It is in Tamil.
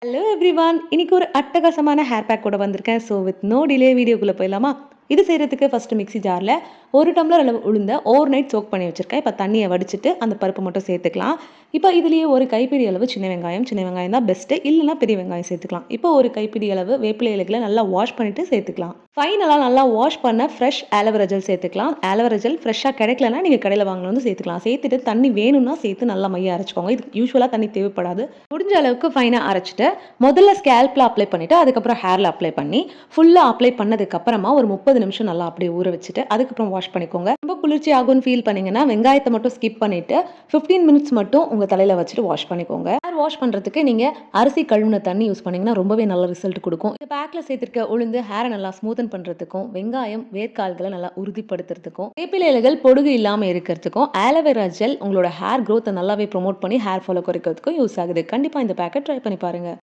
Hello everyone. இன்னைக்கு ஒரு அட்டகாசமான ஹேர் பேக் கூட வந்திருக்கேன். ஸோ வித் நோ டிலே வீடியோக்குள்ள போயிடலாமா? இது செய்றதுக்கு ஃபர்ஸ்ட் மிக்ஸி ஜார்ல 1 டம்ளர் அளவு உளுந்த ஓவர் நைட் சோக் பண்ணி வச்சிருக்கேன். இப்ப தண்ணிய வடிச்சுட்டு அந்த பருப்பு மட்டும் சேர்த்துக்கலாம். இப்ப இதுலயே ஒரு கைப்பிடி அளவு சின்ன வெங்காயம் தான் பெஸ்ட். இல்லன்னா பெரிய வெங்காயம் சேர்த்துக்கலாம். இப்போ ஒரு கைப்பிடி அளவு வேப்பிலை இலைகள நல்லா வாஷ் பண்ணிட்டு சேர்த்துக்கலாம். ஃபைனலா நல்லா வாஷ் பண்ண ஃப்ரெஷ் ஆலோவேரா ஜெல் சேர்த்துக்கலாம். ஆலோவேரா ஜெல் ஃப்ரெஷ்ஷா கிடைக்கலன்னா நீங்க கடையில வாங்குனது வந்து சேர்த்துக்கலாம். சேர்த்துட்டு தண்ணி வேணும்னா சேர்த்து நல்லா மையா அரைச்சுக்கோங்க. இதுக்கு யூசுவலா தண்ணி தேவைப்படாது. முடிஞ்ச அளவுக்கு ஃபைனா அரைச்சுட்டு முதல்ல ஸ்கேல்ப்ல அப்ளை பண்ணிட்டு அதுக்கப்புறம் ஹேர்ல அப்ளை பண்ணி ஃபுல்லா அப்ளை பண்ணதுக்கு அப்புறமா ஒரு 30 நிமிஷம் நல்லா அப்படியே ஊற வச்சுட்டு அதுக்கப்புறம் வாஷ் பண்ணிக்கோங்க. ரொம்ப குளிர்ச்சி ஆகும்னு ஃபீல் பண்ணீங்கன்னா வெங்காயத்தை மட்டும் ஸ்கிப் பண்ணிட்டு 15 மினிட்ஸ் மட்டும் உங்க தலையில வச்சுட்டு வாஷ் பண்ணிக்கோங்க. ஹேர் வாஷ் பண்றதுக்கு நீங்க அரிசி கழுவுன தண்ணி யூஸ் பண்ணீங்கன்னா ரொம்பவே நல்ல ரிசல்ட் கொடுக்கும். இந்த பேக்ல சேர்த்திருக்க உளுந்து ஹேரை நல்லா ஸ்மூத்தன் பண்றதுக்கும் வெங்காயம் வேர்க்கால்களை நல்லா உறுதிப்படுத்துறதுக்கும் வேப்பிலை இலைகள் பொடுகு இல்லாம இருக்கிறதுக்கும் ஆலோவேரா ஜெல் உங்களோட ஹேர் growth நல்லாவே ப்ரோமோட் பண்ணி ஹேர் ஃபாலை குறைக்கிறதுக்கும் யூஸ் ஆகுது. கண்டிப்பா இந்த பேக்கை ட்ரை பண்ணி பாருங்க.